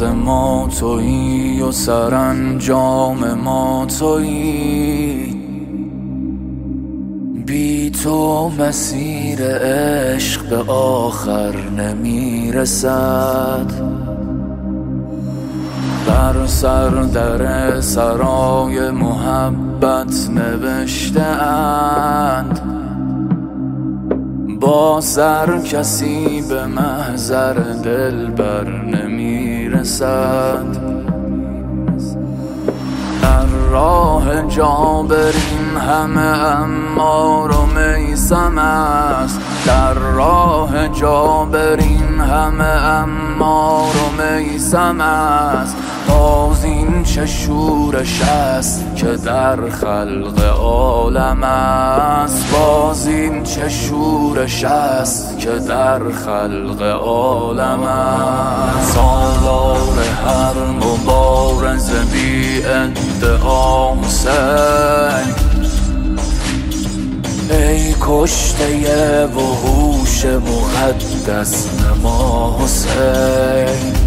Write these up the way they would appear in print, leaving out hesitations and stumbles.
راز ما تویی و سرانجام ما تویی. بی تو مسیر عشق به آخر نمیرسد. بر سر در سرای محبت نوشته اند، با سر کسی به محضر دلبر نمیرسد. در راه جابرین همه عمار و میثم است. در راه جابرین همه عمار و میثم است. باز این چه شورش است که در خلق عالم است. باز این چه شورش است که در خلق عالم است. سالار هر مبارز بی ادعا حسین، ای کشته وحوش مقدس نما حسین.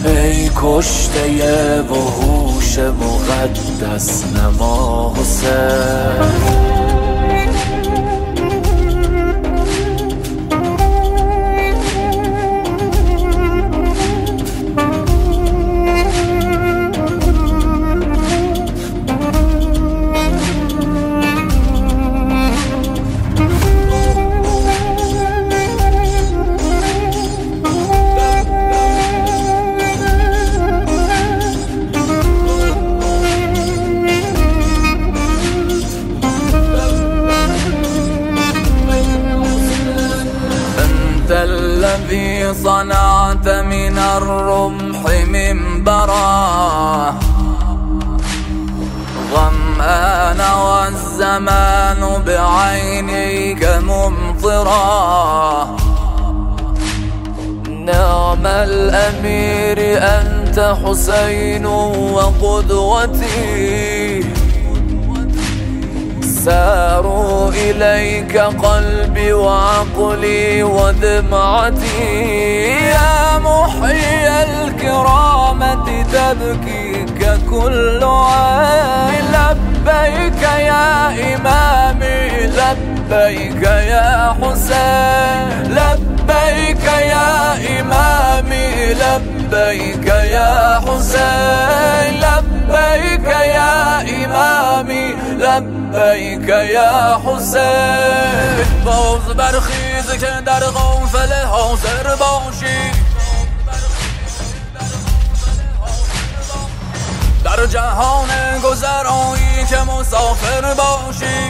ای کشته وحوش مقدس نما حسین. الذي صنعت من الرمح منبرا، ظمآن والزمان بعينيك ممطرا. نعم الأمير أنت حسين وقدوتي، ساروا إليك قلبي وعقلي ودمعتي. يا محيي الكرامة تبكيك كل عين. لبيك يا إمامي لبيك يا حسين. لبيك يا إمامي لبيك يا حسين. لبيك يا إمامي لبیک یا حسین. باز برخیز که در قافله حاضر باشی، در جهان گذرایی که مسافر باشی.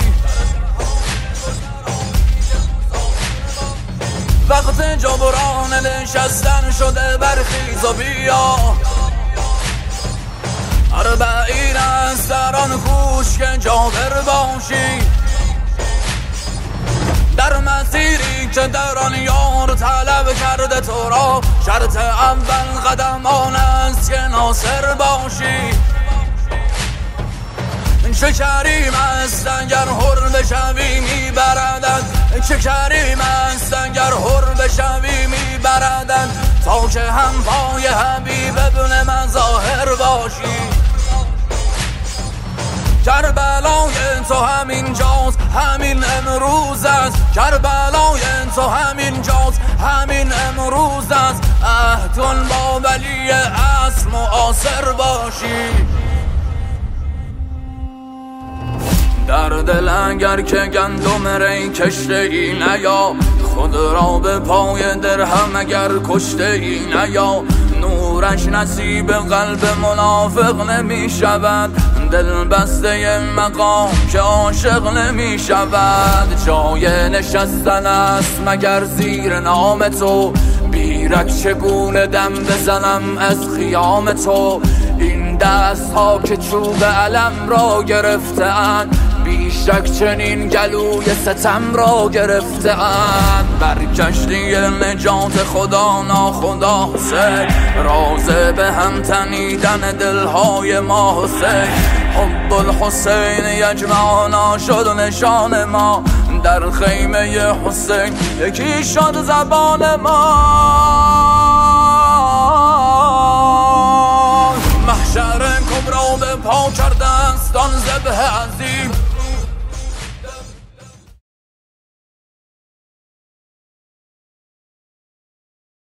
وقت جبران نشستن شده، برخیز و بیا. اربعین است در آن کوش که جابر باشی، در مسیری که در آن یار طلب کرده تو را. شرط اول قدم آن است که ناصر باشی. چه کریم است اگر حر بشوی میبردد. چه کریم است اگر حر بشوی میبردد. تا که هم پای حبیب ابن مظاهر باشی. کربلای تو همین جاست همین امروز است. کربلای تو همین جاست همین امروز است. عهدون با ولی اصل معاصر باشی. در دل اگر که گندم ری کشته ای نیا، خود را به پای درهم اگر کشته ای نیا. نورش نصیب قلب منافق نمی شود، دل بسته مقام که عاشق نمی شود. جای نشستن است مگر زیر نام تو، بیرک چگونه دم بزنم از خیام تو. این دست ها که چوب علم را گرفته‌اند، بیشک چنین گلوی ستم را گرفته‌اند. بر کشتی نجات خدا ناخدا حسین، راز به هم تنیدن دلهای ما حسین. حب الحسین یجمعنا شد نشان ما، در خیمه حسین یکی شد زبان ما. کرده استان ذبح عظیم